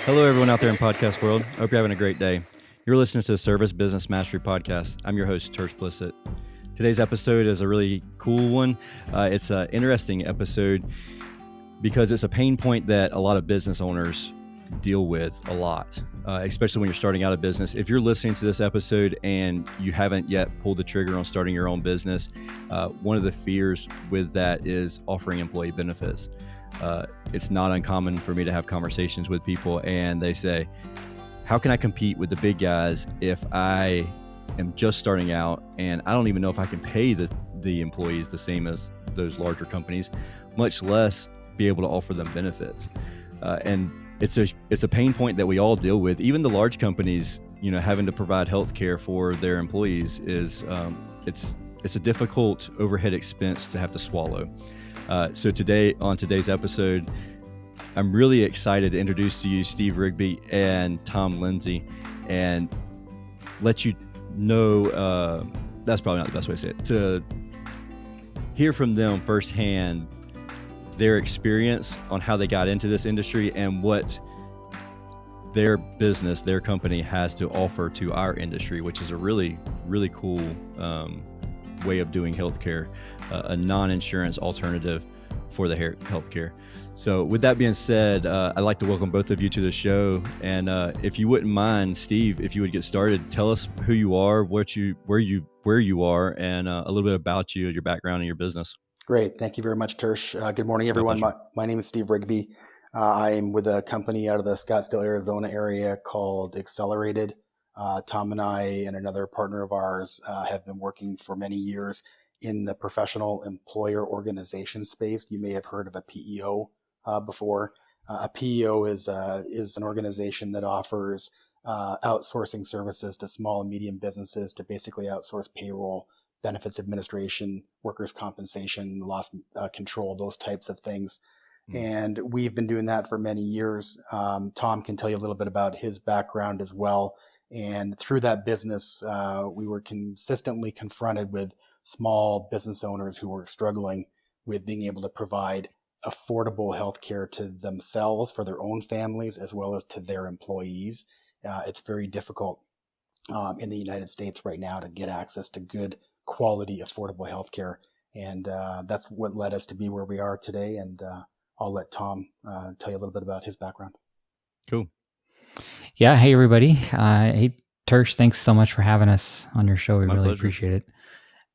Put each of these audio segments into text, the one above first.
Hello, everyone out there in podcast world. I hope you're having a great day. You're listening to the Service Business Mastery Podcast. I'm your host, Tersh. Today's episode is a really cool one. It's an interesting episode because it's a pain point that a lot of business owners deal with a lot, especially when you're starting out a business. If you're listening to this episode and you haven't yet pulled the trigger on starting your own business, one of the fears with that is offering employee benefits. It's not uncommon for me to have conversations with people and they say, how can I compete with the big guys if I am just starting out and I don't even know if I can pay the employees the same as those larger companies, much less be able to offer them benefits. And it's a pain point that we all deal with. Even the large companies, having to provide health care for their employees is it's a difficult overhead expense to have to swallow. So on today's episode, I'm really excited to introduce to you Steve Rigby and Tom Linsday and let you know, that's probably not the best way to say it, to hear from them firsthand their experience on how they got into this industry and what their business, their company has to offer to our industry, which is a really, really cool way of doing healthcare, a non-insurance alternative for the healthcare. So with that being said, I'd like to welcome both of you to the show. And if you wouldn't mind, Steve, if you would get started, tell us who you are, where you are, and a little bit about you, your background, and your business. Great. Thank you very much, Tersh. Good morning, everyone. My name is Steve Rigby. I'm with a company out of the Scottsdale, Arizona area called Accelerated. Tom and I and another partner of ours have been working for many years in the professional employer organization space. You may have heard of a PEO before. A PEO is an organization that offers outsourcing services to small and medium businesses to basically outsource payroll, benefits administration, workers' compensation, loss control, those types of things. And we've been doing that for many years. Tom can tell you a little bit about his background as well. And through that business, we were consistently confronted with small business owners who were struggling with being able to provide affordable health care to themselves, for their own families, as well as to their employees. It's very difficult in the United States right now to get access to good quality, affordable health care. And that's what led us to be where we are today. And I'll let Tom tell you a little bit about his background. Cool. Yeah. Hey, everybody. Hey, Tersh, thanks so much for having us on your show. We really appreciate it.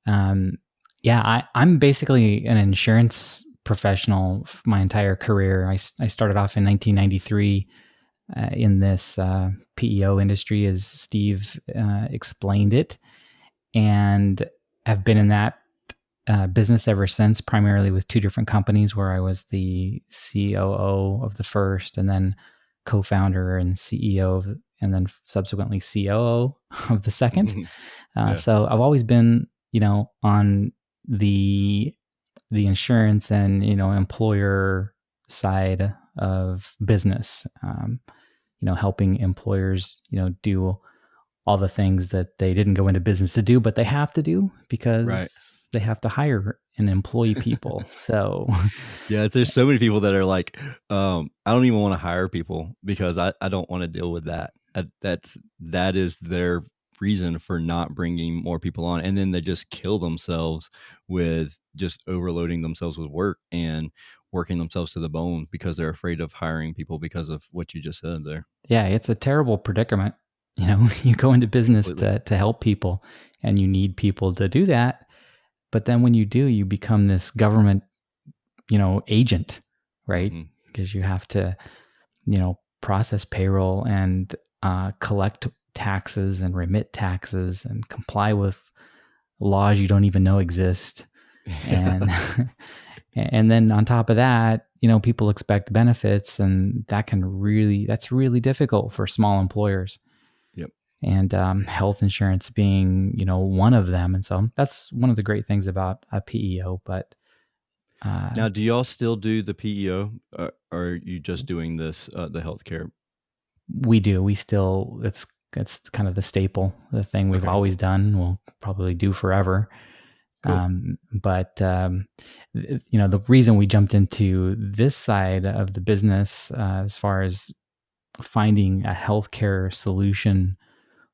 I'm basically an insurance professional my entire career. I started off in 1993 in this PEO industry, as Steve explained it, and have been in that business ever since, primarily with two different companies where I was the COO of the first and then co-founder and CEO and then subsequently COO of the second. So I've always been, on the insurance and, employer side of business, helping employers, do all the things that they didn't go into business to do, but they have to do because they have to hire and employ people. So yeah, there's so many people that are like, I don't even want to hire people because I don't want to deal with that. That is their reason for not bringing more people on. And then they just kill themselves with just overloading themselves with work and working themselves to the bone because they're afraid of hiring people because of what you just said there. Yeah, it's a terrible predicament. You go into business to help people and you need people to do that. But then when you do, you become this government, agent, right? Because you have to, process payroll and collect taxes and remit taxes and comply with laws you don't even know exist. And and then on top of that, people expect benefits, and that's really difficult for small employers. And health insurance being, one of them. And so that's one of the great things about a PEO. But now, do y'all still do the PEO, or are you just doing this, the healthcare? We do. We still, it's kind of the staple, the thing we've always done, we'll probably do forever. Cool. But the reason we jumped into this side of the business, as far as finding a healthcare solution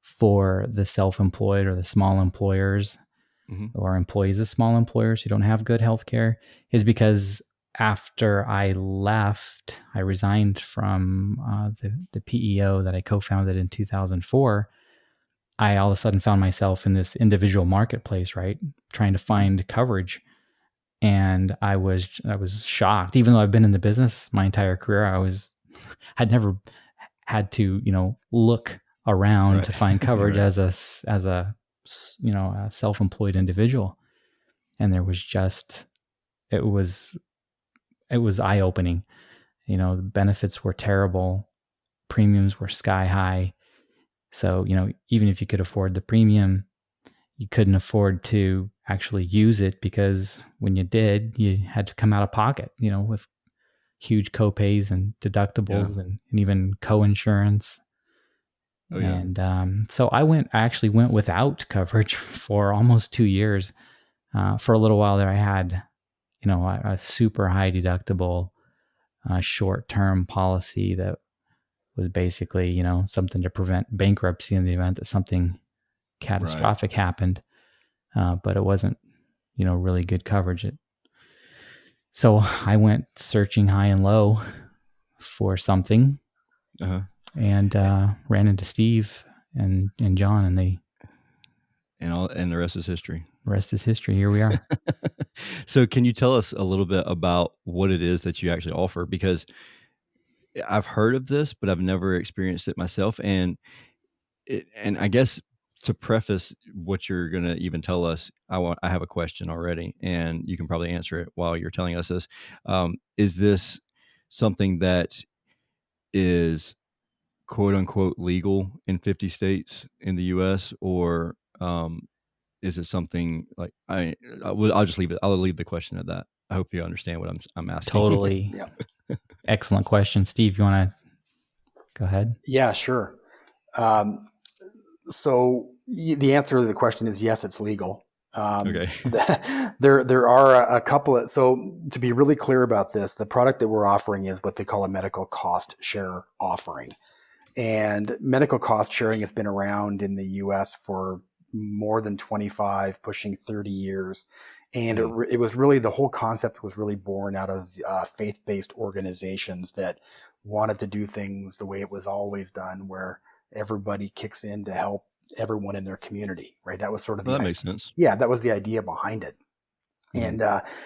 for the self-employed or the small employers or employees of small employers who don't have good healthcare is because after I left, I resigned from the PEO that I co-founded in 2004. I all of a sudden found myself in this individual marketplace, right, trying to find coverage. And I was shocked, even though I've been in the business my entire career. I'd never had to, look around to find coverage as a self-employed individual. And there was just, it was eye-opening. The benefits were terrible. Premiums were sky high. So, even if you could afford the premium, you couldn't afford to actually use it, because when you did, you had to come out of pocket, with huge copays and deductibles and even co-insurance. Oh, yeah. And so I actually went without coverage for almost 2 years. For a little while there, I had, a super high deductible short-term policy that was basically, something to prevent bankruptcy in the event that something catastrophic happened. But it wasn't, really good coverage. So I went searching high and low for something, and ran into Steve and John, and the rest is history. The rest is history. Here we are. So can you tell us a little bit about what it is that you actually offer? Because I've heard of this, but I've never experienced it myself. And I guess to preface what you're going to even tell us, I have a question already, and you can probably answer it while you're telling us this. Is this something that is quote unquote legal in 50 states in the US, or is it something like I'll just leave it. I'll leave the question at that. I hope you understand what I'm asking. Totally. Yeah. Excellent question. Steve, you want to go ahead? Yeah, sure. So the answer to the question is yes, it's legal. Okay. There are a couple of, so to be really clear about this, the product that we're offering is what they call a medical cost share offering. And medical cost sharing has been around in the US for more than 25, pushing 30 years. And it was really, the whole concept was really born out of faith-based organizations that wanted to do things the way it was always done, where everybody kicks in to help everyone in their community, right? That was sort of that makes sense. Yeah, that was the idea behind it. And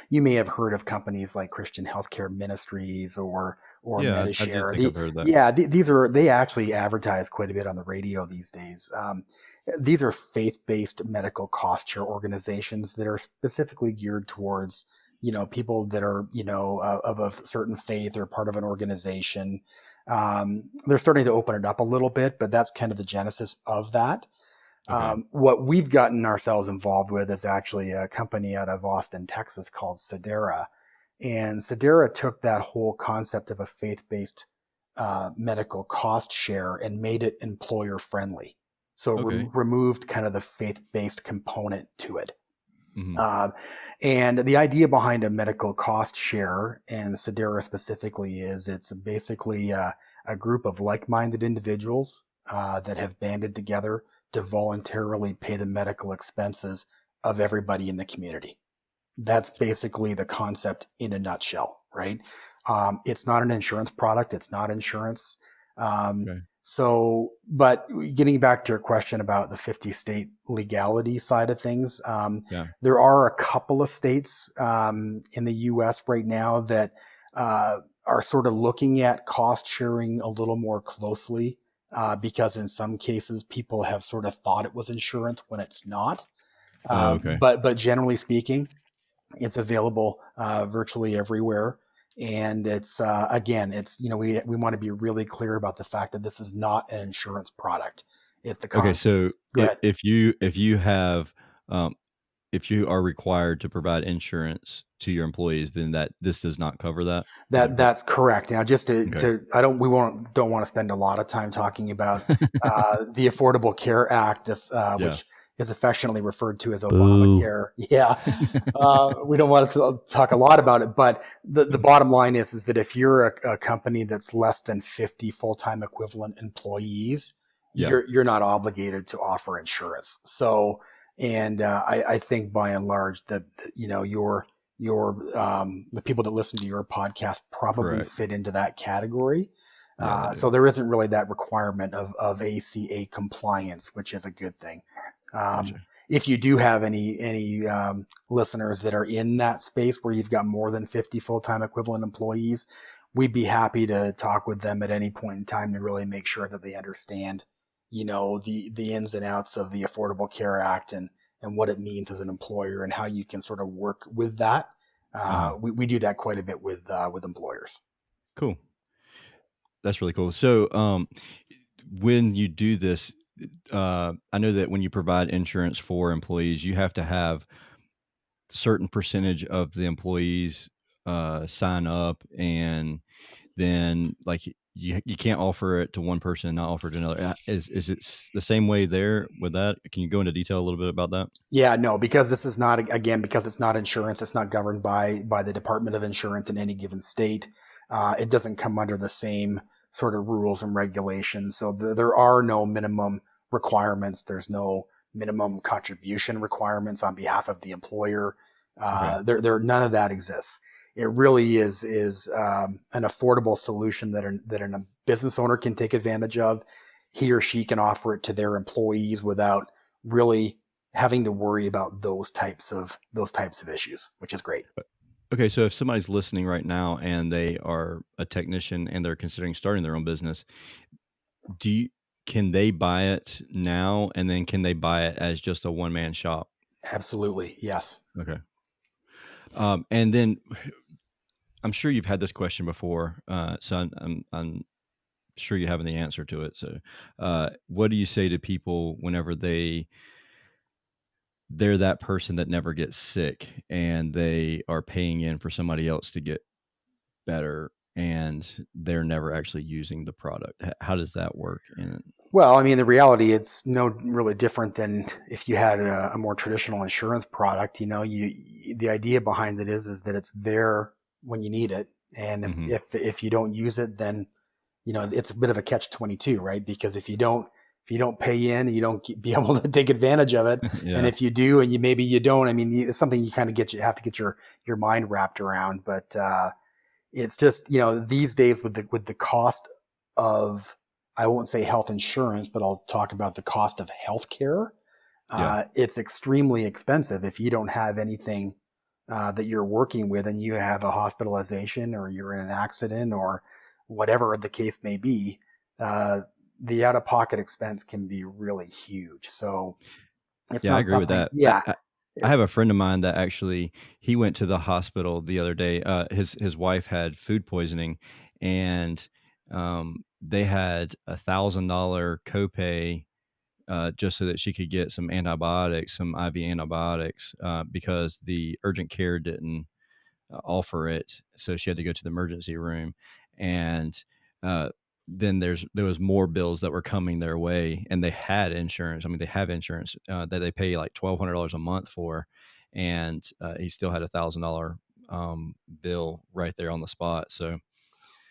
you may have heard of companies like Christian Healthcare Ministries or Medishare. I think I've heard that. They actually advertise quite a bit on the radio these days. These are faith-based medical cost share organizations that are specifically geared towards, people that are, of a certain faith or part of an organization. They're starting to open it up a little bit, but that's kind of the genesis of that. Okay. What we've gotten ourselves involved with is actually a company out of Austin, Texas called Sedera. And Sedera took that whole concept of a faith-based medical cost share and made it employer friendly. So removed kind of the faith-based component to it. And the idea behind a medical cost share, and Sedera specifically, is it's basically a group of like-minded individuals that have banded together to voluntarily pay the medical expenses of everybody in the community. That's basically the concept in a nutshell, right? It's not an insurance product. It's not insurance. So, but getting back to your question about the 50 state legality side of things, there are a couple of states in the US right now that are sort of looking at cost sharing a little more closely. Because in some cases, people have sort of thought it was insurance when it's not. But generally speaking, it's available virtually everywhere. And it's, again, it's, we want to be really clear about the fact that this is not an insurance product. It's the concept. Okay. So if you have, if you are required to provide insurance to your employees, then this does not cover that. That's correct. Now, just to don't want to spend a lot of time talking about the Affordable Care Act, which is affectionately referred to as Boo. Obamacare. Yeah. We don't want to talk a lot about it, but the bottom line is that if you're a company that's less than 50 full-time equivalent employees, Yeah. you're not obligated to offer insurance. So, and I think by and large that, you know, the people that listen to your podcast probably Correct. fit into that category. Yeah, they do. So there isn't really that requirement of ACA compliance, which is a good thing. Gotcha. If you do have any listeners that are in that space where you've got more than 50 full-time equivalent employees, we'd be happy to talk with them at any point in time to really make sure that they understand, you know, the ins and outs of the Affordable Care Act and what it means as an employer and how you can sort of work with that. We do that quite a bit with employers. Cool. That's really cool. So, when you do this, I know that when you provide insurance for employees, you have to have a certain percentage of the employees sign up, and then like you can't offer it to one person and not offer it to another. Is it the same way there with that? Can you go into detail a little bit about that? Yeah, no, because this is not, again, because it's not insurance, it's not governed by the Department of Insurance in any given state. It doesn't come under the same sort of rules and regulations. So there are no minimum requirements. There's no minimum contribution requirements on behalf of the employer. Okay. None of that exists. It really is an affordable solution that a business owner can take advantage of. He or she can offer it to their employees without really having to worry about those types of issues, which is great. Okay, so if somebody's listening right now and they are a technician and they're considering starting their own business, do you can they buy it now, and then can they buy it as just a one man shop? Absolutely. Yes. Okay. And then I'm sure you've had this question before, so I'm sure you have the answer to it. So, what do you say to people whenever they're that person that never gets sick and they are paying in for somebody else to get better and they're never actually using the product? How does that work? And Well, I mean, the reality, it's no really different than if you had a more traditional insurance product. You know, the idea behind it is that it's there when you need it, and hmm if you don't use it, then you know it's a bit of a catch-22, right? Because if you don't pay in, you don't be able to take advantage of it, and yeah, if you do, and maybe you don't, I mean, it's something you kind of have to get your mind wrapped around, but. It's just, you know, these days with the cost of, I won't say health insurance, but I'll talk about the cost of healthcare. yeah, It's extremely expensive if you don't have anything that you're working with and you have a hospitalization or you're in an accident or whatever the case may be. The out-of-pocket expense can be really huge. So it's yeah. I not agree with something, that. yeah. I have a friend of mine that actually he went to the hospital the other day. His wife had food poisoning, and they had $1,000 copay just so that she could get some antibiotics, some IV antibiotics, because the urgent care didn't offer it, so she had to go to the emergency room, and uh, then there was more bills that were coming their way, and they had insurance. I mean, they have insurance that they pay like $1,200 a month for, and he still had $1,000 bill right there on the spot. So,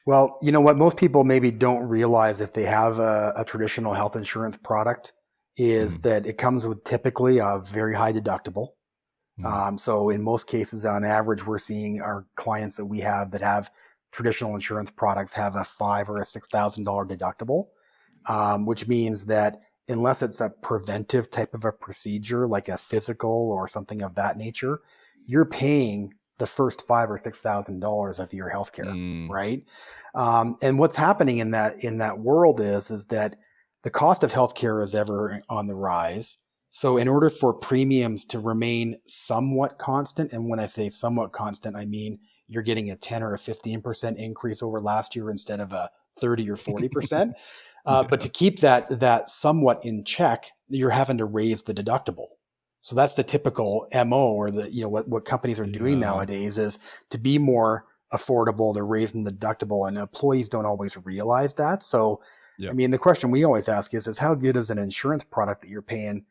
Well, you know what most people maybe don't realize if they have a traditional health insurance product is mhm, that it comes with typically a very high deductible. mhm, So in most cases, on average, we're seeing our clients that we have that have traditional insurance products have a $5,000 or $6,000 deductible, which means that unless it's a preventive type of a procedure, like a physical or something of that nature, you're paying the first $5,000 or $6,000 of your healthcare, mm, right? And what's happening in that world is that the cost of healthcare is ever on the rise. So in order for premiums to remain somewhat constant, and when I say somewhat constant, I mean you're getting a 10 or a 15% increase over last year instead of a 30 or 40%. But yeah, to keep that somewhat in check, you're having to raise the deductible. So that's the typical MO, or what companies are doing yeah, nowadays is to be more affordable. They're raising the deductible, and employees don't always realize that. So, I yep, mean, the question we always ask is how good is an insurance product that you're paying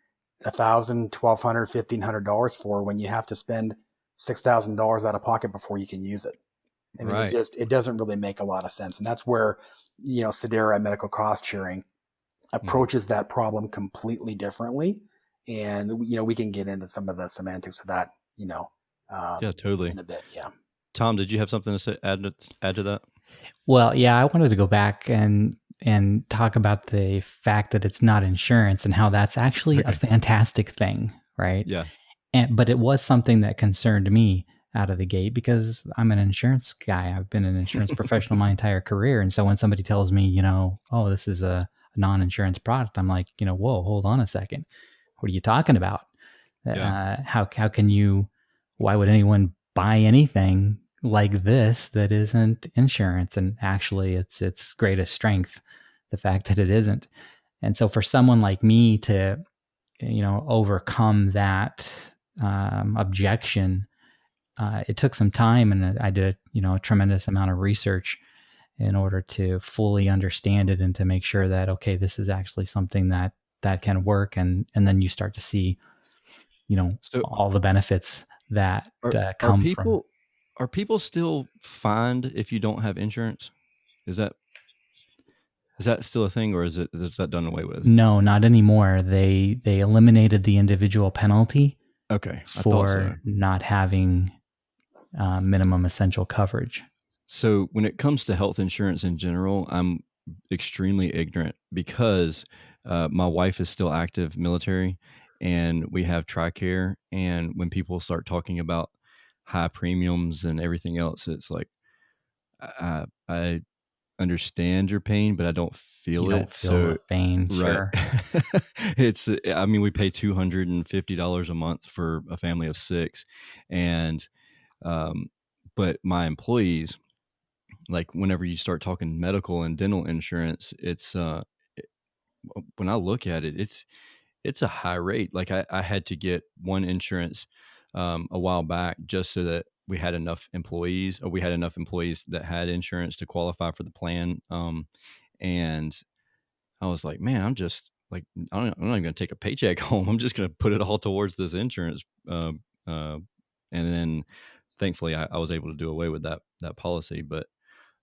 $1,000, $1,200, $1,500 for when you have to spend $6,000 out of pocket before you can use it. I mean, Right. it doesn't really make a lot of sense. And that's where, Sedera medical cost sharing approaches that problem completely differently. And, we can get into some of the semantics of that, Yeah, totally. in a bit. Yeah. Tom, did you have something to say, add to that? Well, yeah, I wanted to go back and talk about the fact that it's not insurance and how that's actually a Okay. fantastic thing, right? Yeah. But it was something that concerned me out of the gate because I'm an insurance guy. I've been an insurance professional my entire career. And so when somebody tells me, oh, this is a non-insurance product, I'm like, whoa, hold on a second. What are you talking about? Yeah. How can you, why would anyone buy anything like this that isn't insurance? And actually it's its greatest strength, the fact that it isn't. And so for someone like me to, overcome that objection, it took some time, and I did, a tremendous amount of research in order to fully understand it and to make sure that, okay, this is actually something that can work. And then you start to see, So all the benefits that are come from. people still fined if you don't have insurance? Is that still a thing, or is that done away with? No, not anymore. They eliminated the individual penalty Okay, I thought so. for not having minimum essential coverage. So when it comes to health insurance in general, I'm extremely ignorant because my wife is still active military, and we have TRICARE. And when people start talking about high premiums and everything else, it's like I understand your pain, but I don't You feel it. don't feel So the pain, right, sure. I mean, we pay $250 a month for a family of six, and um, but my employees, like whenever you start talking medical and dental insurance, it- when I look at it, it's a high rate. Like I had to get one insurance a while back just so that we had enough employees that had insurance to qualify for the plan. And I was like, man, I'm just like, I'm not even gonna take a paycheck home. I'm just gonna put it all towards this insurance. And then thankfully I was able to do away with that policy. But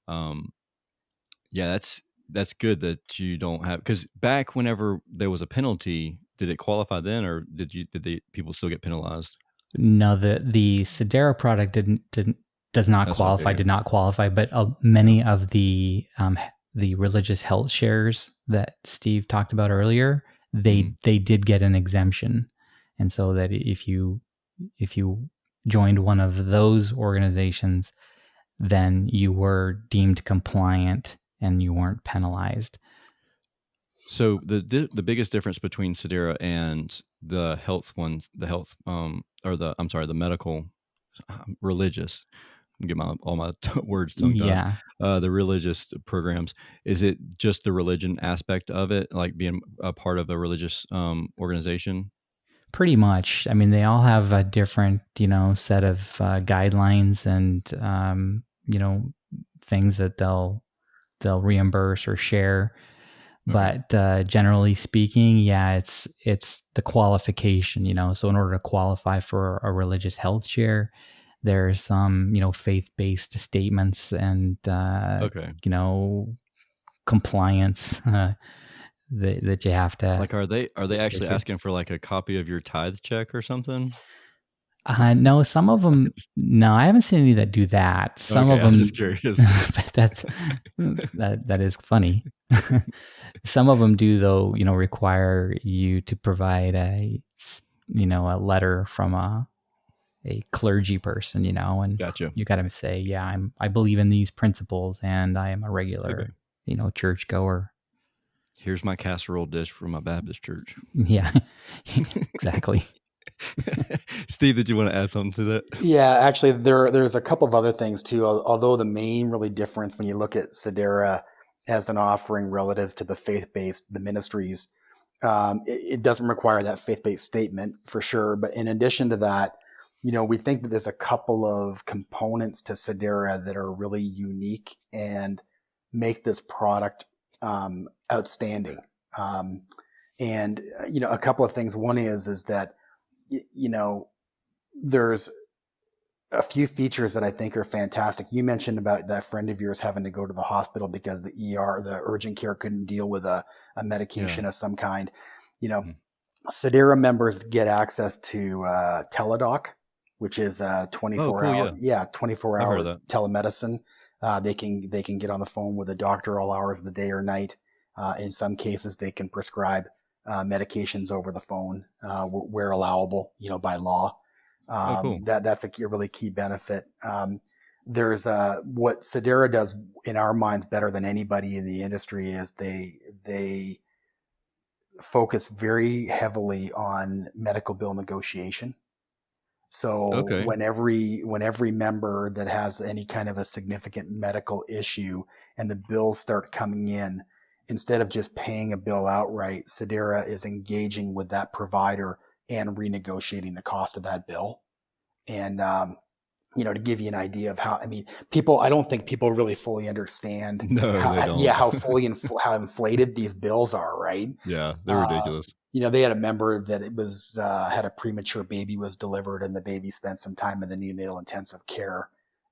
um, yeah, that's good that you don't have, because back whenever there was a penalty, did it qualify then, or did the people still get penalized? No, the Sedera product didn't does not That's what I qualify, figured. did not qualify, but Yeah. many of the religious health shares that Steve talked about earlier, Mhm. they did get an exemption, and so that if you joined one of those organizations, then you were deemed compliant and you weren't penalized. So the biggest difference between Sedera and the health or the I'm sorry, the medical religious, get my all my words tongue tied. Yeah. The religious programs, is it just the religion aspect of it, like being a part of a religious organization? Pretty much. I mean, they all have a different, set of guidelines and things that they'll reimburse or share. Okay. But generally speaking, yeah, it's the qualification. So in order to qualify for a religious health share, there's some faith-based statements and Okay. compliance that you have to Like, are they adhere actually to. asking for, like, a copy of your tithe check or something? No, some of them. No, I haven't seen any that do that. Some Okay, of I was just them, curious. but that is funny. Some of them do, though. Require you to provide a letter from a clergy person. And Gotcha. you got to say, yeah, I believe in these principles, and I am a Okay. regular, church goer. Here's my casserole dish from my Baptist church. Yeah, exactly. Steve, did you wanna add something to that? Yeah, actually, there's a couple of other things too. Although the main really difference when you look at Sedera as an offering relative to the ministries, it doesn't require that faith-based statement for sure. But in addition to that, we think that there's a couple of components to Sedera that are really unique and make this product outstanding. Um, And, a couple of things. One is that, there's a few features that I think are fantastic. You mentioned about that friend of yours having to go to the hospital because the urgent care couldn't deal with a medication of some kind. Sedera members get access to Teladoc, which is 24 cool, hour, yeah. 24 I've heard hour of that. telemedicine. They can get on the phone with a doctor all hours of the day or night. In some cases, they can prescribe medications over the phone where allowable, by law. Cool. That's a really key benefit. There's what Sedera does in our minds better than anybody in the industry is they focus very heavily on medical bill negotiation. So when every member that has any kind of a significant medical issue and the bills start coming in, instead of just paying a bill outright, Sedera is engaging with that provider and renegotiating the cost of that bill. And, to give you an idea of how, I don't think people really fully understand how inflated these bills are, right? Yeah, they're ridiculous. They had a member that it was, had a premature baby was delivered and the baby spent some time in the neonatal intensive care.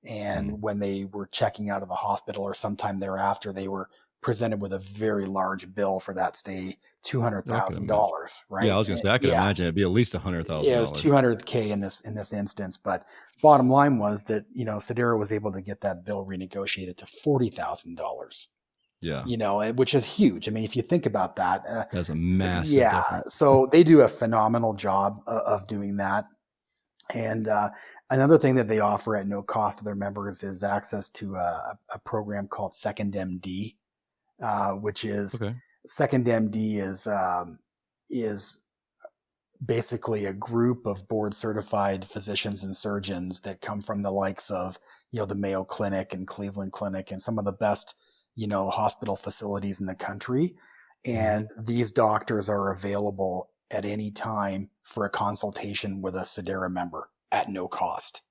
And when they were checking out of the hospital or sometime thereafter, they were presented with a very large bill for that stay, $200,000, right? Yeah, I was going to say, I could imagine it'd be at least $100,000. Yeah, it was $200K in this instance, but bottom line was that, Sedera was able to get that bill renegotiated to $40,000. Yeah. Which is huge. If you think about that, that's a massive difference. So they do a phenomenal job of doing that. And another thing that they offer at no cost to their members is access to a program called Second MD, which is Second MD is basically a group of board certified physicians and surgeons that come from the likes of, the Mayo Clinic and Cleveland Clinic and some of the best, hospital facilities in the country. And these doctors are available at any time for a consultation with a Sedera member at no cost.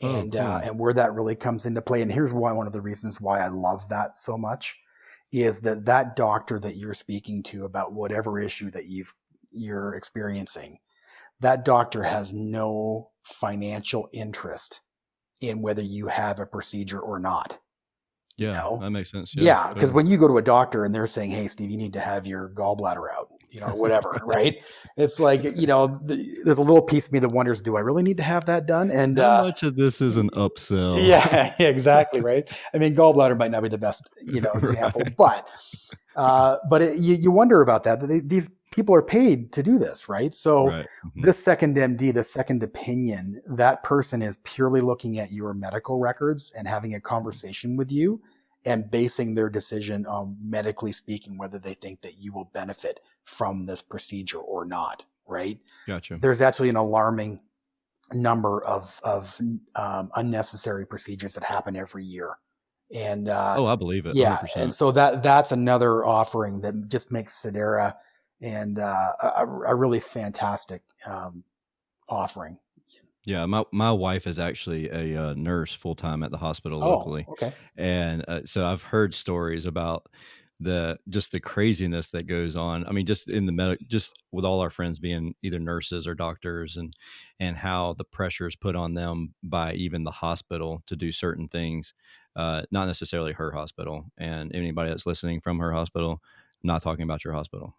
And where that really comes into play, and here's one of the reasons why I love that so much, is that doctor that you're speaking to about whatever issue that you're experiencing, that doctor has no financial interest in whether you have a procedure or not. Yeah, that makes sense. Yeah, because when you go to a doctor and they're saying, "Hey, Steve, you need to have your gallbladder out," or whatever, right? It's like, there's a little piece of me that wonders, do I really need to have that done? And how much of this is an upsell? Yeah, exactly, right? Gallbladder might not be the best, example, but you wonder about that. These people are paid to do this, right? So this Second MD, the second opinion, that person is purely looking at your medical records and having a conversation with you and basing their decision on, medically speaking, whether they think that you will benefit from this procedure or not, right? Gotcha. There's actually an alarming number of unnecessary procedures that happen every year. And I believe it. Yeah, 100%. and so that's another offering that just makes Sedera and a really fantastic offering. Yeah, my wife is actually a nurse full time at the hospital locally. Okay. And so I've heard stories about the craziness that goes on. Just in just with all our friends being either nurses or doctors, and how the pressure is put on them by even the hospital to do certain things. Not necessarily her hospital, and anybody that's listening from her hospital, I'm not talking about your hospital.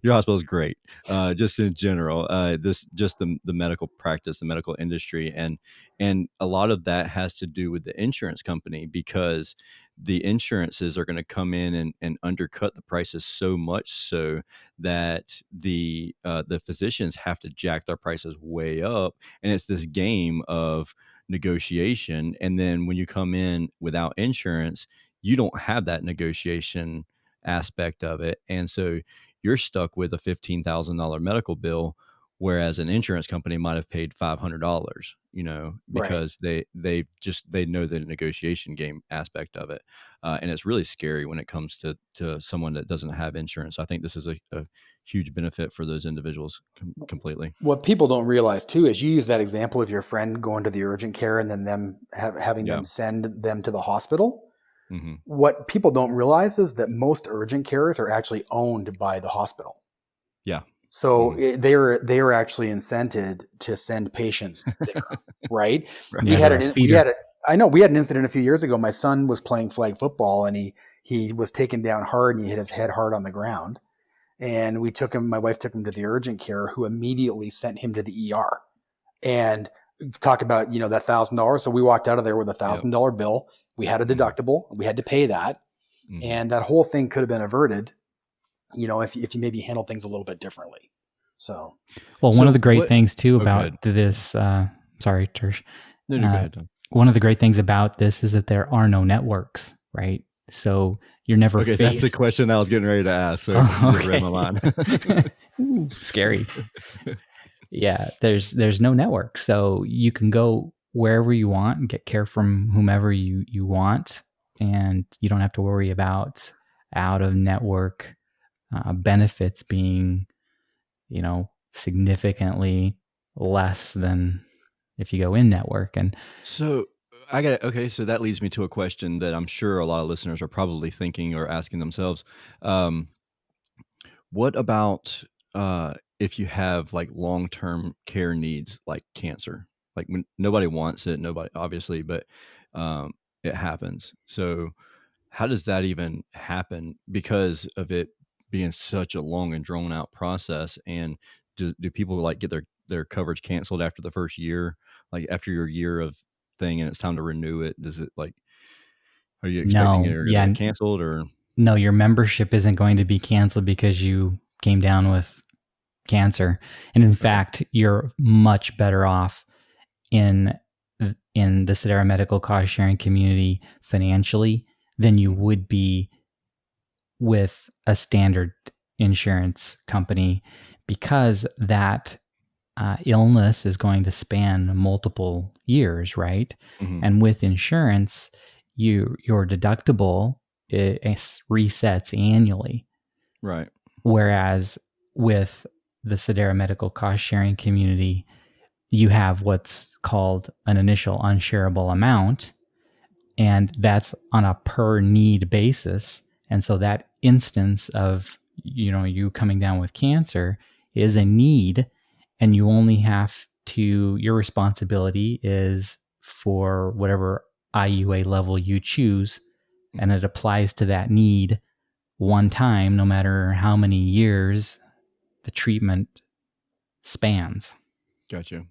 Your hospital is great. Just in general, the medical practice, the medical industry, and a lot of that has to do with the insurance company, because the insurances are going to come in and undercut the prices so much so that the physicians have to jack their prices way up, and it's this game of negotiation. And then when you come in without insurance, you don't have that negotiation aspect of it, and so you're stuck with a $15,000 medical bill, whereas an insurance company might have paid $500, because they know the negotiation game aspect of it. And it's really scary when it comes to someone that doesn't have insurance. I think this is a huge benefit for those individuals completely. What people don't realize too is you use that example of your friend going to the urgent care and then them having them send them to the hospital. Mm-hmm. What people don't realize is that most urgent cares are actually owned by the hospital. Yeah. So they are actually incented to send patients there, right? Right. Yeah, they're a feeder. We had an incident a few years ago. My son was playing flag football and he was taken down hard and he hit his head hard on the ground. And my wife took him to the urgent care, who immediately sent him to the ER. And talk about, that $1,000. So we walked out of there with $1,000 bill. We had a deductible. We had to pay that. Mm-hmm. And that whole thing could have been averted, if you maybe handle things a little bit differently. So, one of the great things too about this, sorry, Tersh. No, go ahead, Tom. One of the great things about this is that there are no networks, right? So you're never faced. That's the question I was getting ready to ask. So you just read my mind. Ooh, scary. Yeah, there's no network. So you can go wherever you want and get care from whomever you want. And you don't have to worry about out of network benefits being, significantly less than if you go in network. And so so that leads me to a question that I'm sure a lot of listeners are probably thinking or asking themselves. What about if you have like long-term care needs like cancer? Like when nobody wants it, nobody obviously, but it happens. So how does that even happen because of it being such a long and drawn out process? And do people like get their coverage canceled after the first year, like after your year of thing and it's time to renew it? Does it like, are you expecting it to get canceled or? No, your membership isn't going to be canceled because you came down with cancer. And in fact, you're much better off in the Sedera medical cost sharing community financially than you would be with a standard insurance company, because that illness is going to span multiple years, right? Mm-hmm. And with insurance, your deductible it resets annually. Right. Whereas with the Sedera medical cost sharing community, you have what's called an initial unshareable amount, and that's on a per need basis. And so that instance of, you coming down with cancer is a need, and you only have to, your responsibility is for whatever IUA level you choose, and it applies to that need one time, no matter how many years the treatment spans. Gotcha.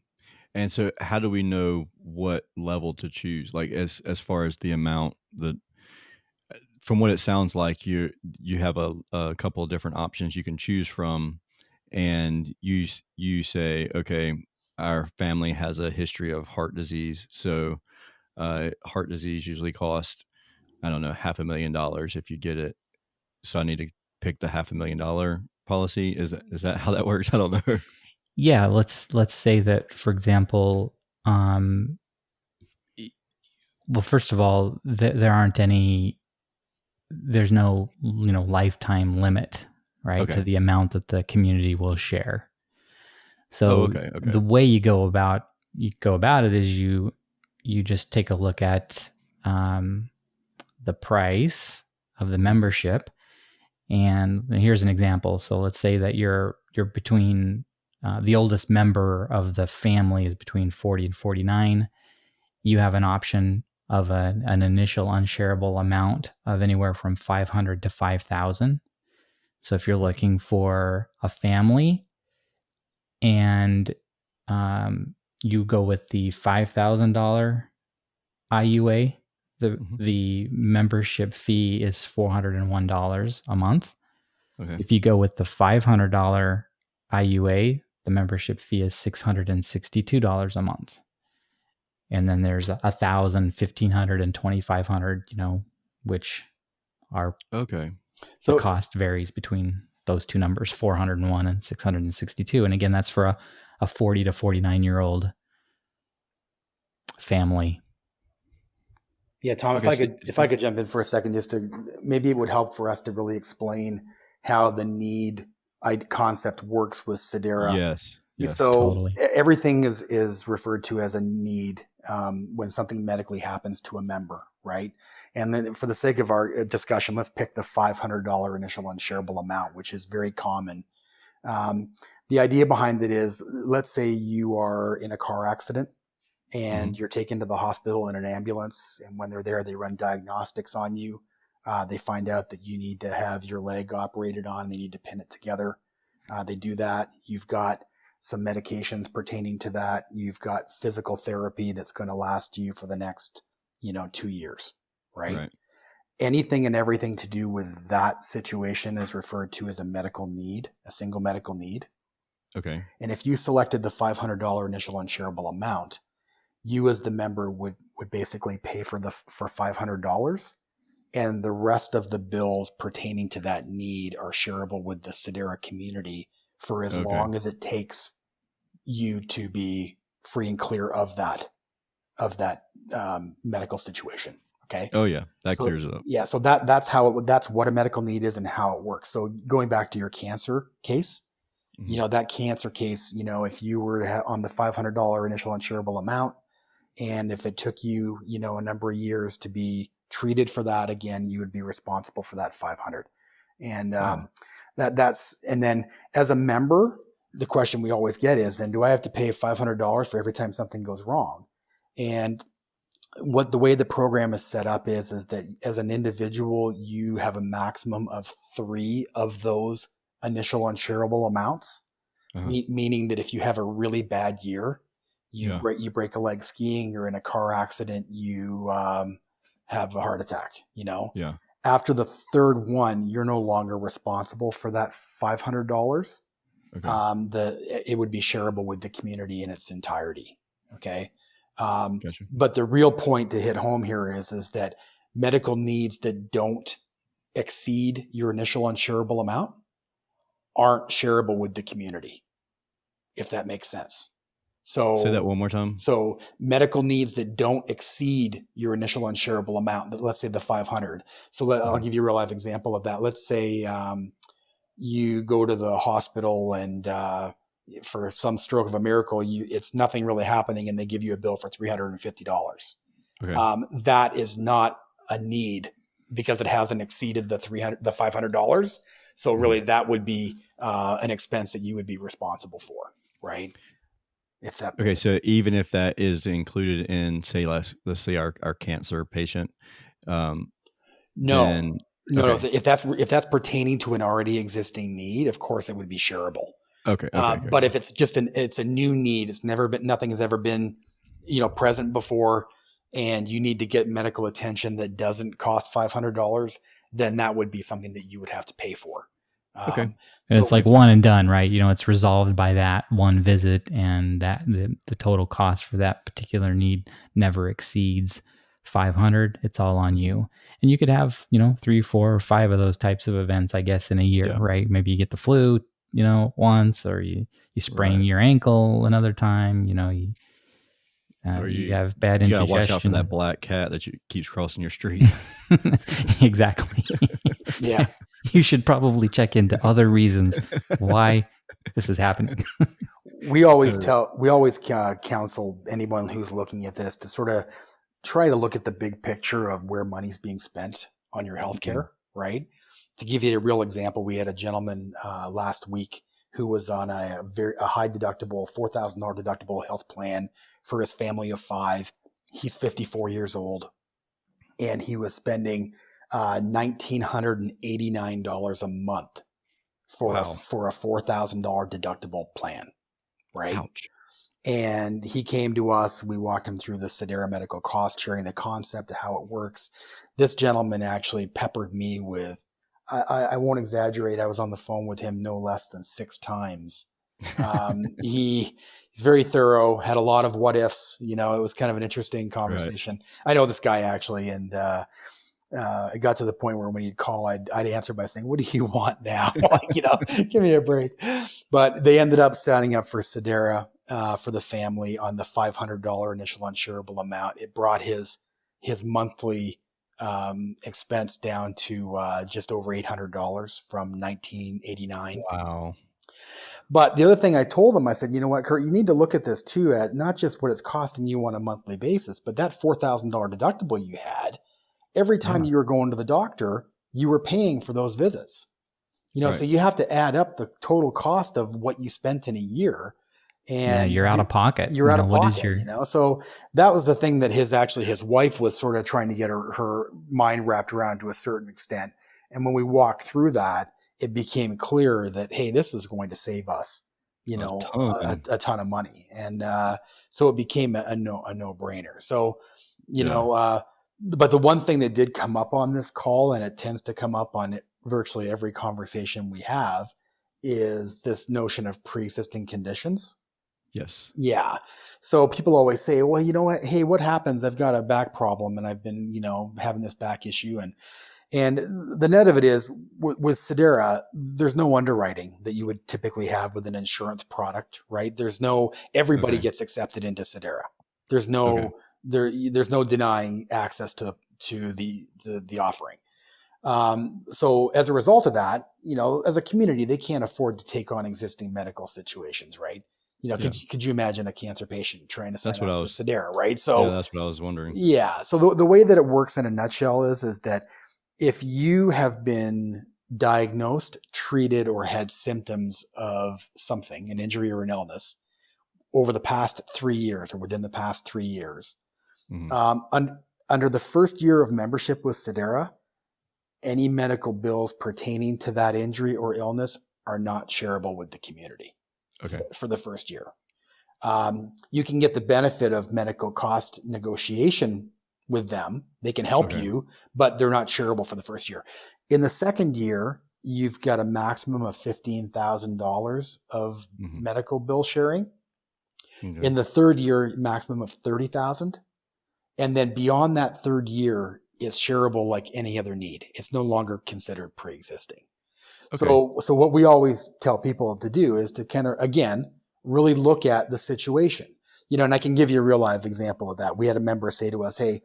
And so how do we know what level to choose? Like as far as the amount from what it sounds like you have a couple of different options you can choose from, and you say, okay, our family has a history of heart disease. So heart disease usually costs, I don't know, $500,000 if you get it. So I need to pick the $500,000 policy. Is that how that works? I don't know. Yeah, let's say that, for example, well, first of all, there's no lifetime limit, right, to the amount that the community will share. So the way you go about it is you just take a look at the price of the membership. And here's an example. So let's say that you're between the oldest member of the family is between 40 and 49. You have an option of an initial unshareable amount of anywhere from 500 to 5,000. So if you're looking for a family and you go with the $5,000 IUA, the membership fee is $401 a month. Okay. If you go with the $500 IUA, the membership fee is $662 a month. And then there's $1,000, $1,500, and $2,500, which are So the cost varies between those two numbers, 401 and 662. And again, that's for a 40 to 49-year-old family. Yeah, Tom, if I could jump in for a second, just to maybe it would help for us to really explain how the need concept works with Sedera. Yes. So totally. Everything is referred to as a need when something medically happens to a member, right? And then for the sake of our discussion, let's pick the $500 initial unshareable amount, which is very common. The idea behind it is, let's say you are in a car accident and you're taken to the hospital in an ambulance. And when they're there, they run diagnostics on you. They find out that you need to have your leg operated on. They need to pin it together. They do that. You've got some medications pertaining to that. You've got physical therapy that's going to last you for the next, 2 years, right? Anything and everything to do with that situation is referred to as a medical need, a single medical need. Okay. And if you selected the $500 initial unshareable amount, you as the member would basically pay for $500, and the rest of the bills pertaining to that need are shareable with the Sedera community for as long as it takes you to be free and clear of that medical situation. Okay. Oh yeah, that clears it up. Yeah, so that's what a medical need is and how it works. So going back to your cancer case, that cancer case, if you were to have on the $500 initial unshareable amount, and if it took you, a number of years to be treated for that, again, you would be responsible for that 500. And and then as a member, the question we always get is, then do I have to pay $500 for every time something goes wrong? And the way the program is set up is that as an individual, you have a maximum of 3 of those initial unshareable amounts, meaning that if you have a really bad year, you break a leg skiing, you're in a car accident, you have a heart attack, After the third one, you're no longer responsible for that $500. It would be shareable with the community in its entirety. Okay. Gotcha. But the real point to hit home here is that medical needs that don't exceed your initial unshareable amount aren't shareable with the community, if that makes sense. So say that one more time. So medical needs that don't exceed your initial unshareable amount, let's say the 500. So I'll give you a real life example of that. Let's say you go to the hospital and for some stroke of a miracle, it's nothing really happening, and they give you a bill for $350. That is not a need because it hasn't exceeded the $500. So really, that would be an expense that you would be responsible for, right? So even if that is included in, say, let's say our cancer patient, no. If that's pertaining to an already existing need, of course it would be shareable. Okay. But if it's just it's a new need, nothing has ever been, present before, and you need to get medical attention that doesn't cost $500, then that would be something that you would have to pay for. And it's like one and done, right? It's resolved by that one visit, and that the total cost for that particular need never exceeds $500. It's all on you. And you could have, 3, 4, or 5 of those types of events, I guess, in a year, right? Maybe you get the flu, once, or you sprain your ankle another time, you have bad indigestion. You gotta watch out for that black cat that keeps crossing your street. Exactly. Yeah. You should probably check into other reasons why this is happening. We always counsel anyone who's looking at this to sort of try to look at the big picture of where money's being spent on your healthcare, right? To give you a real example, we had a gentleman last week who was on a high deductible, $4,000 deductible health plan for his family of 5. He's 54 years old, and he was spending $1,989 a month for a $4,000 deductible plan, right? Ouch. And he came to us. We walked him through the Sedera medical cost sharing, the concept of how it works. This gentleman actually peppered me with, I won't exaggerate, I was on the phone with him no less than 6 times. He's very thorough, had a lot of what ifs. It was kind of an interesting conversation. Right. I know this guy actually, and it got to the point where when he'd call, I'd answer by saying, "What do you want now?" Give me a break. But they ended up signing up for Sedera for the family on the $500 initial unshareable amount. It brought his monthly expense down to just over $800 from $1,989. Wow. But the other thing I told him, I said, you know what, Kurt, you need to look at this too, at not just what it's costing you on a monthly basis, but that $4,000 deductible you had, every time you were going to the doctor, you were paying for those visits. So you have to add up the total cost of what you spent in a year. And you're out of pocket. You're out of pocket, So that was the thing that his wife was sort of trying to get her mind wrapped around to a certain extent. And when we walked through that, it became clear that, hey, this is going to save us, a ton of money. And so it became a no-brainer. So, but the one thing that did come up on this call, and it tends to come up on virtually every conversation we have, is this notion of pre-existing conditions. Yes. Yeah. So people always say, well, you know what? Hey, what happens? I've got a back problem and I've been, having this back issue. And the net of it is with Sedera, there's no underwriting that you would typically have with an insurance product, right? Everybody gets accepted into Sedera. There's no denying access to the offering. So as a result of that, as a community, they can't afford to take on existing medical situations, right? Could you imagine a cancer patient trying to sign up for Sedera, right? So that's what I was wondering. Yeah. So the way that it works in a nutshell is that if you have been diagnosed, treated, or had symptoms of something, an injury or an illness, over the past 3 years or within the past 3 years, under the first year of membership with Sedera, any medical bills pertaining to that injury or illness are not shareable with the community. For the first year. You can get the benefit of medical cost negotiation with them. They can help you, but they're not shareable for the first year. In the second year, you've got a maximum of $15,000 of medical bill sharing. In the third year, maximum of $30,000. And then beyond that third year, it's shareable like any other need. It's no longer considered pre-existing. So what we always tell people to do is to kind of, again, really look at the situation, and I can give you a real live example of that. We had a member say to us, hey,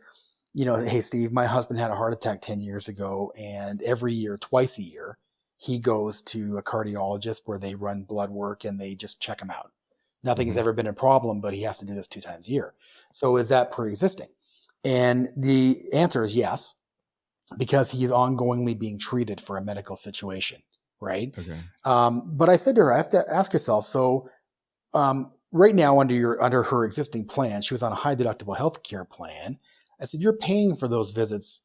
Steve, my husband had a heart attack 10 years ago, and every year, twice a year, he goes to a cardiologist where they run blood work and they just check him out. Nothing has ever been a problem, but he has to do this 2 times a year. So is that pre-existing? And the answer is yes, because he is ongoingly being treated for a medical situation. Right. But I said to her, I have to ask yourself. So, right now under her existing plan, she was on a high deductible healthcare plan. I said, you're paying for those visits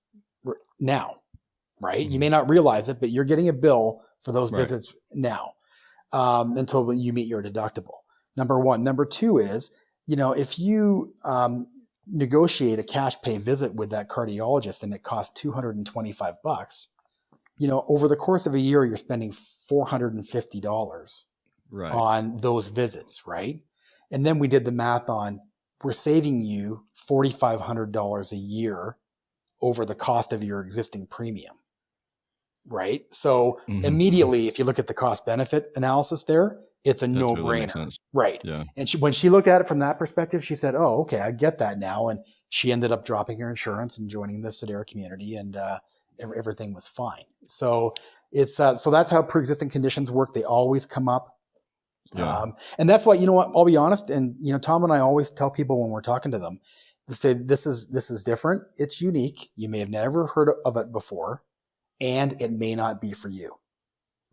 now, right? You may not realize it, but you're getting a bill for those visits now, until you meet your deductible. Number one. Number two is, if you, negotiate a cash pay visit with that cardiologist and it costs $225, over the course of a year, you're spending $450 on those visits, right? And then we did the math on, we're saving you $4,500 a year over the cost of your existing premium, right? So immediately, if you look at the cost benefit analysis there, it's a no-brainer, right? Yeah. And when she looked at it from that perspective, she said, "Oh, okay, I get that now." And she ended up dropping her insurance and joining the Sedera community, and everything was fine. So it's so that's how pre-existing conditions work. They always come up, and that's why I'll be honest, and Tom and I always tell people when we're talking to them to say this is different. It's unique. You may have never heard of it before, and it may not be for you.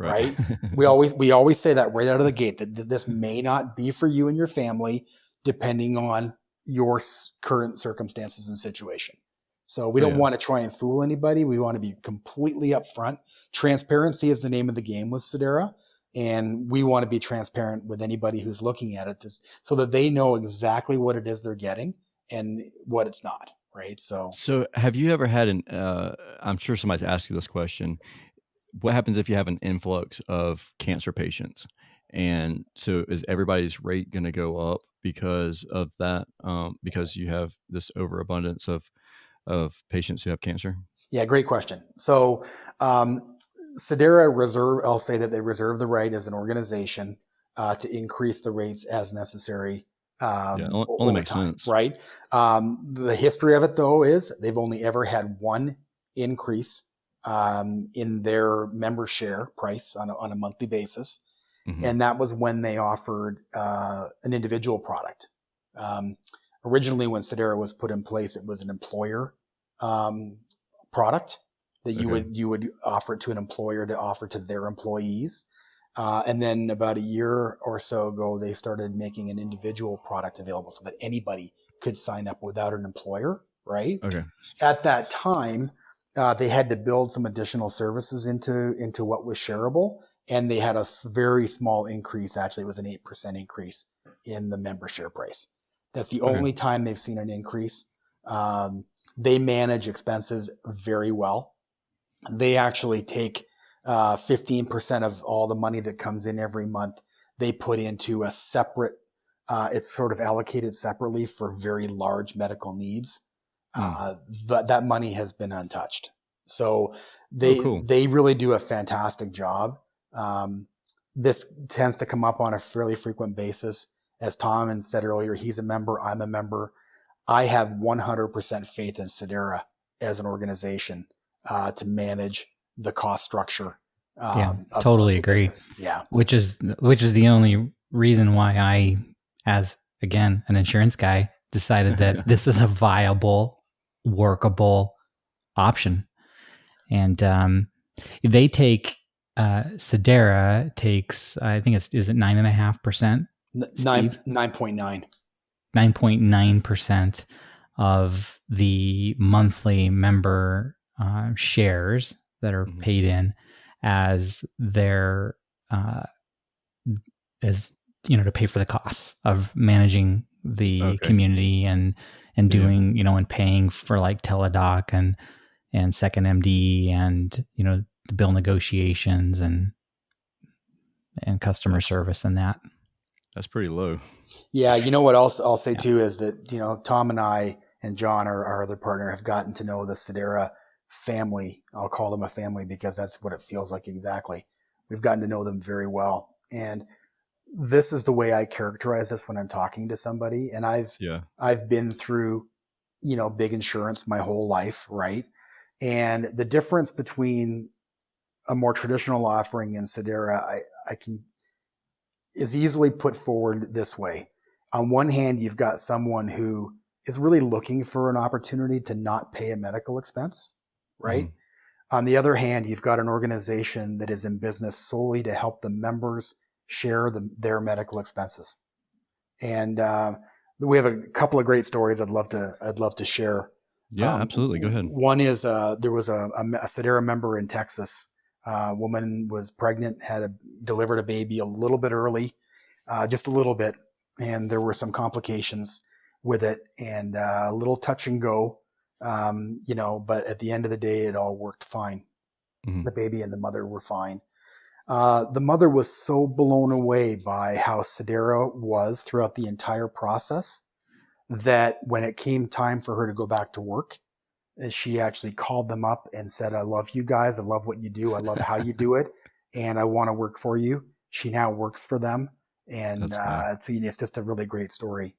Right. We always say that right out of the gate, that this may not be for you and your family, depending on your current circumstances and situation. So we don't want to try and fool anybody. We want to be completely upfront. Transparency is the name of the game with Sedera. And we want to be transparent with anybody who's looking at it so that they know exactly what it is they're getting and what it's not. Right. So have you ever had I'm sure somebody's asked you this question. What happens if you have an influx of cancer patients? And so is everybody's rate going to go up because of that? Because you have this overabundance of patients who have cancer? Yeah, great question. So Sedera I'll say that they reserve the right as an organization to increase the rates as necessary. Only makes sense. Right. The history of it, though, is they've only ever had one increase in their member share price on a monthly basis. And that was when they offered an individual product. Originally, when Sedera was put in place, it was an employer product that Okay. you would offer it to an employer to offer to their employees. And then about a year or so ago, they started making an individual product available so that anybody could sign up without an employer, right? Okay. At that time, they had to build some additional services into what was shareable, and they had a very small increase. Actually, it was an 8% increase in the member share price. That's the Okay. only time they've seen an increase. They manage expenses very well. They actually take 15% of all the money that comes in every month. They put into a separate, it's sort of allocated separately for very large medical needs. That money has been untouched. So Cool. they really do a fantastic job. This tends to come up on a fairly frequent basis. As Tom said earlier, he's a member, I'm a member. I have 100% faith in Sedera as an organization to manage the cost structure. Totally of the agree. business. Yeah. Which is the only reason why I, as again, an insurance guy, decided that this is a viable, workable option. And they take Sedera takes, I think is it 9.5%, Steve? 9.9. 9.9% of the monthly member shares that are paid in as their as to pay for the costs of managing the community and doing and paying for like Teladoc and Second MD and the bill negotiations and customer service and that. That's pretty low. Yeah, you know what else I'll say too is that Tom and I and John, our other partner, have gotten to know the Sedera family. I'll call them a family because that's what it feels like exactly. We've gotten to know them very well, and this is the way I characterize this when I'm talking to somebody. And I've been through big insurance my whole life, right? And the difference between a more traditional offering and Sedera, I can is easily put forward this way. On one hand, you've got someone who is really looking for an opportunity to not pay a medical expense, right? On the other hand, you've got an organization that is in business solely to help the members share their medical expenses. And we have a couple of great stories I'd love to share. Yeah, absolutely. Go ahead. One is there was a Sedera member in Texas. Woman was pregnant, delivered a baby a little bit early, just a little bit, and there were some complications with it, and a little touch and go, but at the end of the day, it all worked fine. The baby and the mother were fine. The mother was so blown away by how Sedera was throughout the entire process that when it came time for her to go back to work, she actually called them up and said, "I love you guys. I love what you do. I love how you do it. And I want to work for you." She now works for them. And it's just a really great story.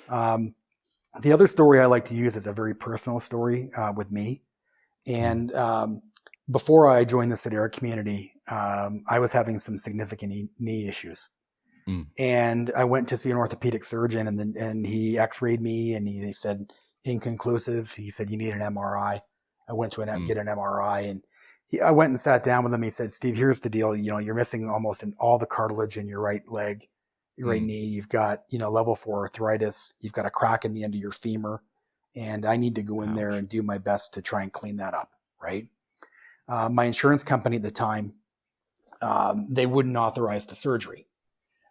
The other story I like to use is a very personal story with me. And before I joined the Sedera community, I was having some significant knee issues. And I went to see an orthopedic surgeon, and he x-rayed me, and he said, inconclusive. He said, "You need an MRI." I went to get an MRI, and I went and sat down with him. He said, "Steve, here's the deal. You're missing almost all the cartilage in your right leg, your right knee. You've got, level 4 arthritis. You've got a crack in the end of your femur. And I need to go in there and do my best to try and clean that up." Right. My insurance company at the time, they wouldn't authorize the surgery.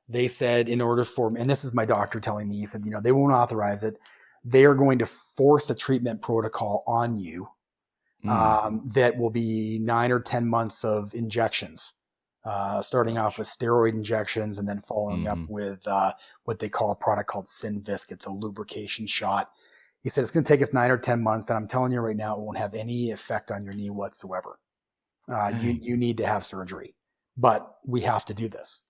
They said in order for, and this is my doctor telling me, he said, they won't authorize it. They are going to force a treatment protocol on you that will be 9 or 10 months of injections, starting off with steroid injections and then following up with what they call a product called Synvisc. It's a lubrication shot. He said, "It's going to take us 9 or 10 months. And I'm telling you right now, it won't have any effect on your knee whatsoever. You need to have surgery, but we have to do this."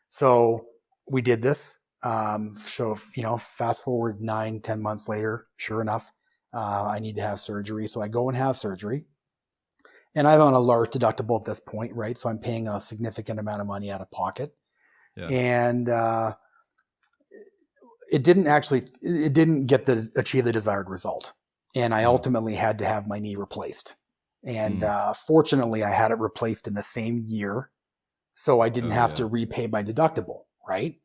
So we did this. Fast forward 9, 10 months later, sure enough, I need to have surgery. So I go and have surgery, and I'm on a large deductible at this point, right? So I'm paying a significant amount of money out of pocket. Yeah. And it didn't achieve the desired result. And I ultimately had to have my knee replaced. And fortunately, I had it replaced in the same year, so I didn't have to repay my deductible, right?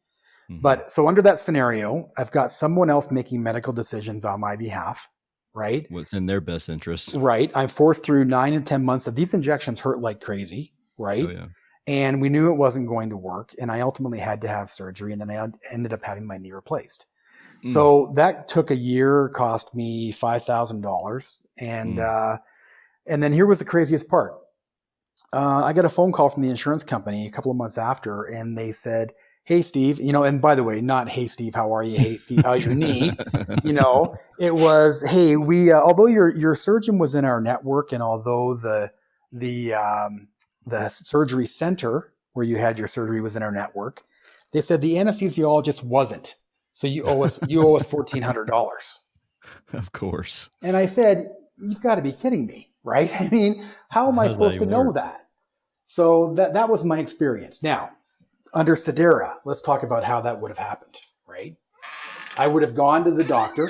But so under that scenario, I've got someone else making medical decisions on my behalf, right? What's in their best interest. Right. I'm forced through 9 and 10 months of these injections hurt like crazy, right? Oh, yeah. And we knew it wasn't going to work. And I ultimately had to have surgery, and then I ended up having my knee replaced. So that took a year, cost me $5,000. And then here was the craziest part. I got a phone call from the insurance company a couple of months after, and they said, "Hey, Steve," and by the way, not "Hey, Steve, how are you?" "Hey, Steve, how's your knee?" It was, "Hey, we, although your surgeon was in our network, and although the surgery center where you had your surgery was in our network, they said the anesthesiologist wasn't. So you owe us $1,400. Of course. And I said, "You've got to be kidding me, right? I mean, how am I supposed to know that?" So that was my experience. Now, under Sedera, let's talk about how that would have happened, right? I would have gone to the doctor,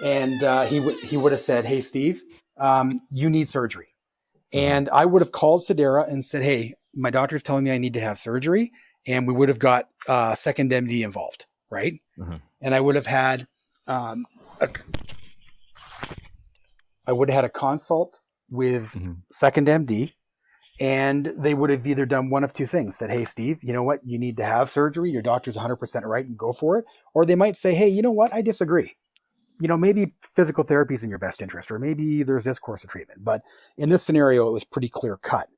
and he would have said, "Hey, Steve, you need surgery." And I would have called Sedera and said, "Hey, my doctor's telling me I need to have surgery," and we would have got Second MD involved, right? And I would have had a consult with Second MD. And they would have either done one of two things, said, "Hey, Steve, you know what? You need to have surgery. Your doctor's 100% right, and go for it." Or they might say, "Hey, you know what? I disagree. Maybe physical therapy is in your best interest, or maybe there's this course of treatment." But in this scenario, it was pretty clear cut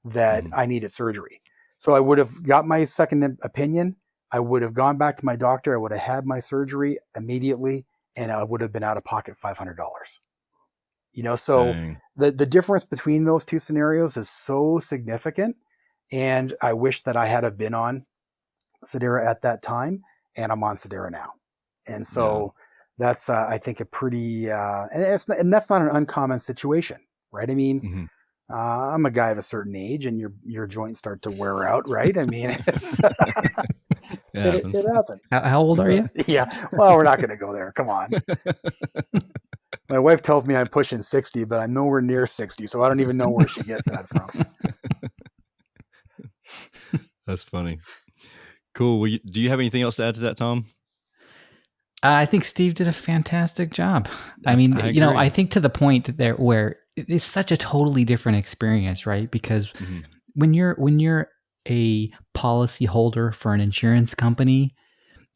that I needed surgery. So I would have got my second opinion. I would have gone back to my doctor. I would have had my surgery immediately, and I would have been out of pocket $500. So Dang. the difference between those two scenarios is so significant. And I wish that I had have been on Sedera at that time, and I'm on Sedera now. And so that's, I think, a pretty, and that's not an uncommon situation, right? I mean, I'm a guy of a certain age, and your joints start to wear out, right? I mean, it happens. How old are you? Yeah. Well, we're not going to go there. Come on. My wife tells me I'm pushing 60, but I'm nowhere near 60, so I don't even know where she gets that from. That's funny. Cool. Well, do you have anything else to add to that, Tom? I think Steve did a fantastic job. I mean, I think to the point there where it's such a totally different experience, right? Because when you're a policy holder for an insurance company,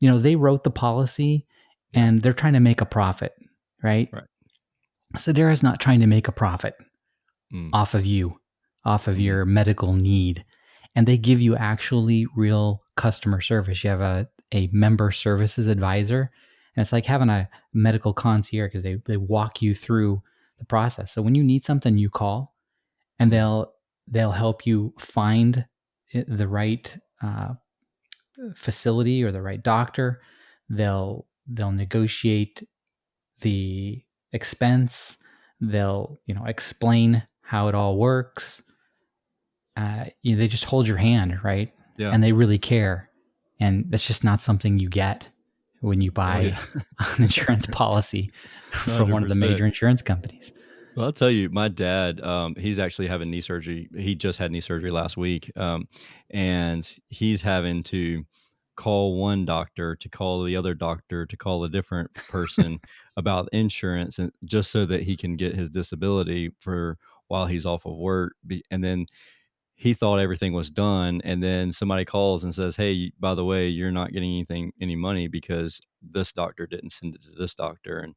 they wrote the policy and they're trying to make a profit, right? Sedera's not trying to make a profit off of you, off of your medical need. And they give you actually real customer service. You have a member services advisor, and it's like having a medical concierge because they walk you through the process. So when you need something, you call, and they'll help you find the right facility or the right doctor. They'll negotiate the expense. They'll explain how it all works. They just hold your hand, right? Yeah. And they really care. And that's just not something you get when you buy an insurance policy from one of the major insurance companies. Well, I'll tell you, my dad, he's actually having knee surgery. He just had knee surgery last week. And he's having to call one doctor to call the other doctor to call a different person about insurance, and just so that he can get his disability for while he's off of work. And then he thought everything was done. And then somebody calls and says, "Hey, by the way, you're not getting any money because this doctor didn't send it to this doctor." And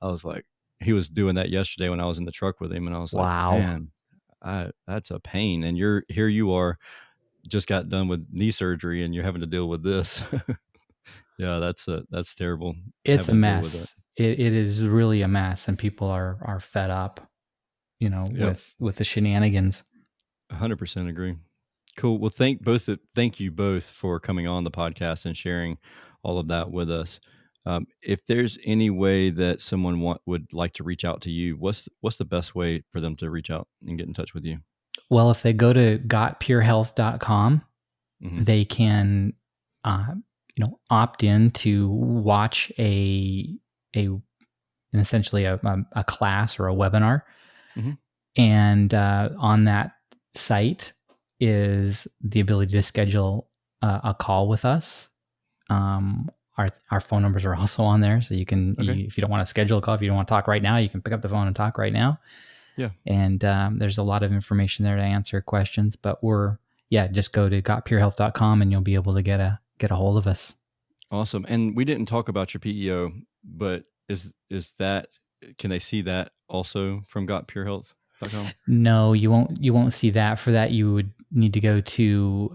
I was like, he was doing that yesterday when I was in the truck with him. And I was like, man, that's a pain. And here you are, just got done with knee surgery, and you're having to deal with this. Yeah, that's terrible. It's a mess. It is really a mess, and people are fed up, with the shenanigans. 100% agree. Cool. Well, thank you both for coming on the podcast and sharing all of that with us. If there's any way that someone would like to reach out to you, what's the best way for them to reach out and get in touch with you? Well, if they go to gotpurehealth.com, they can, opt in to watch essentially a class or a webinar. And on that site is the ability to schedule a call with us. Our phone numbers are also on there, so you can, if you don't want to schedule a call, if you don't want to talk right now, you can pick up the phone and talk right now. Yeah. And there's a lot of information there to answer questions. But just go to gotpurehealth.com and you'll be able to get a hold of us. Awesome. And we didn't talk about your PEO, but is that, can they see that also from gotpurehealth.com? No, you won't see that. For that, you would need to go to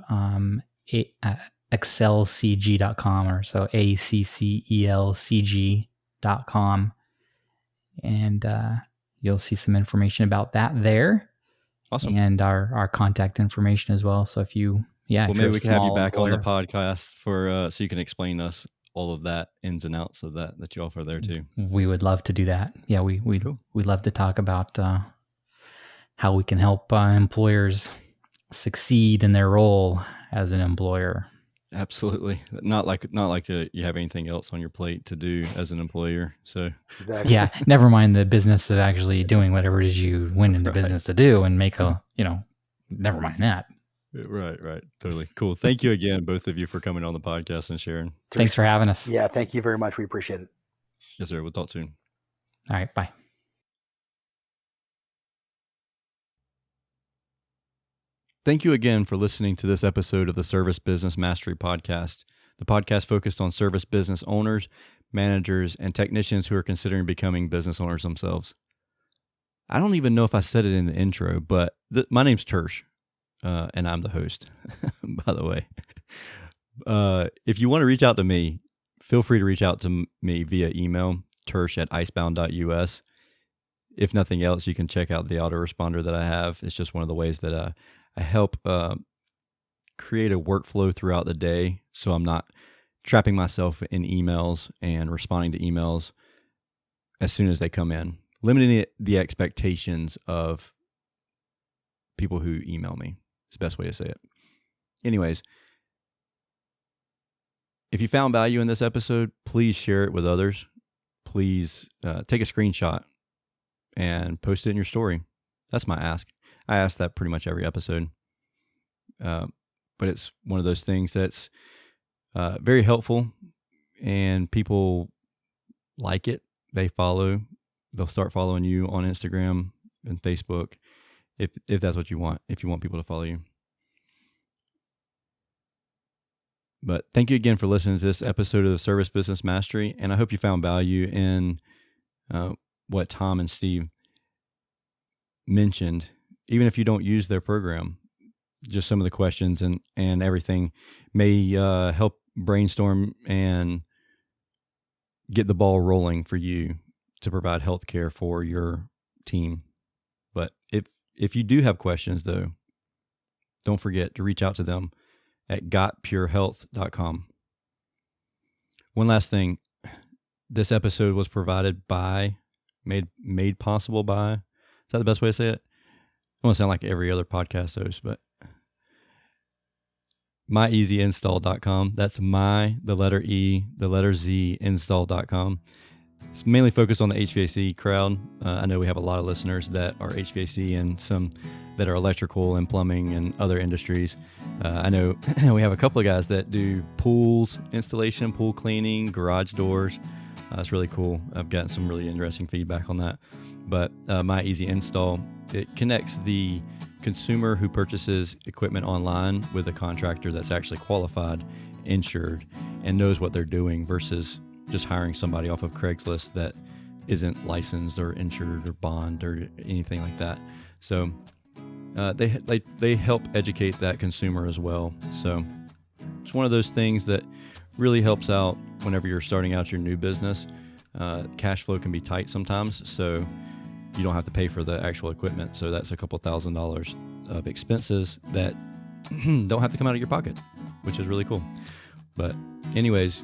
accelcg.com, or so accelcg.com, and you'll see some information about that there. Awesome. And our contact information as well. So if you, maybe we can have you back employer on the podcast for so you can explain us all of that ins and outs of that you offer there too. We would love to do that. Yeah, we love to talk about how we can help employers succeed in their role as an employer. Absolutely. Not like you have anything else on your plate to do as an employer. So exactly. Yeah, never mind the business of actually doing whatever it is you went into business to do and make never mind that. Right. Totally. Cool. Thank you again, both of you, for coming on the podcast and sharing. Thanks for having us. Yeah, thank you very much. We appreciate it. Yes, sir. We'll talk soon. All right. Bye. Thank you again for listening to this episode of the Service Business Mastery Podcast. The podcast focused on service business owners, managers, and technicians who are considering becoming business owners themselves. I don't even know if I said it in the intro, but my name's Tersh, and I'm the host, by the way. If you want to reach out to me, feel free to reach out to me via email, tersh@icebound.us. If nothing else, you can check out the autoresponder that I have. It's just one of the ways that I help create a workflow throughout the day, so I'm not trapping myself in emails and responding to emails as soon as they come in, limiting the expectations of people who email me. It's the best way to say it. Anyways, if you found value in this episode, please share it with others. Please take a screenshot and post it in your story. That's my ask. I ask that pretty much every episode. But it's one of those things that's very helpful, and people like it. They'll start following you on Instagram and Facebook if that's what you want, if you want people to follow you. But thank you again for listening to this episode of the Service Business Mastery, and I hope you found value in what Tom and Steve mentioned. Even if you don't use their program, just some of the questions and everything may help brainstorm and get the ball rolling for you to provide healthcare for your team. But if you do have questions, though, don't forget to reach out to them at gotpurehealth.com. One last thing. This episode was provided by, made possible by, is that the best way to say it? I want to sound like every other podcast host, but myeasyinstall.com. That's the letter E, the letter Z, install.com. It's mainly focused on the HVAC crowd. I know we have a lot of listeners that are HVAC and some that are electrical and plumbing and other industries. I know we have a couple of guys that do pools installation, pool cleaning, garage doors. It's really cool. I've gotten some really interesting feedback on that. But My Easy Install, it connects the consumer who purchases equipment online with a contractor that's actually qualified, insured, and knows what they're doing versus just hiring somebody off of Craigslist that isn't licensed or insured or bond or anything like that. So they help educate that consumer as well. So it's one of those things that really helps out whenever you're starting out your new business. Cash flow can be tight sometimes, so you don't have to pay for the actual equipment. So that's a couple $1,000s of expenses that don't have to come out of your pocket, which is really cool. But anyways,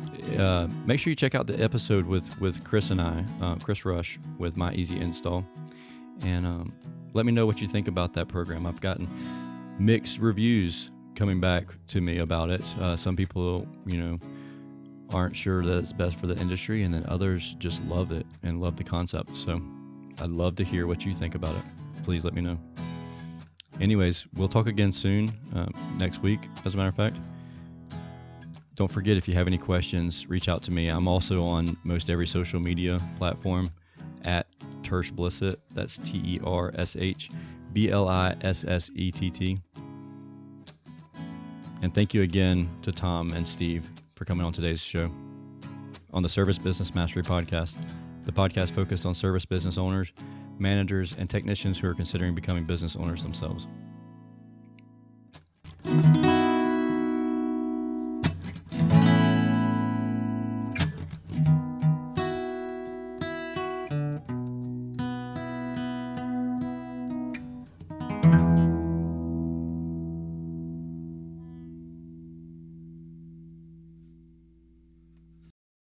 make sure you check out the episode with Chris and I, Chris Rush with My Easy Install, and let me know what you think about that program. I've gotten mixed reviews coming back to me about it. Some people, aren't sure that it's best for the industry, and then others just love it and love the concept. So I'd love to hear what you think about it. please let me know. Anyways, we'll talk again soon, next week, as a matter of fact. Don't forget, if you have any questions, reach out to me. I'm also on most every social media platform at Tersh Blissett. That's TERSHBLISSETT. And thank you again to Tom and Steve for coming on today's show on the Service Business Mastery Podcast, the podcast focused on service business owners, managers, and technicians who are considering becoming business owners themselves.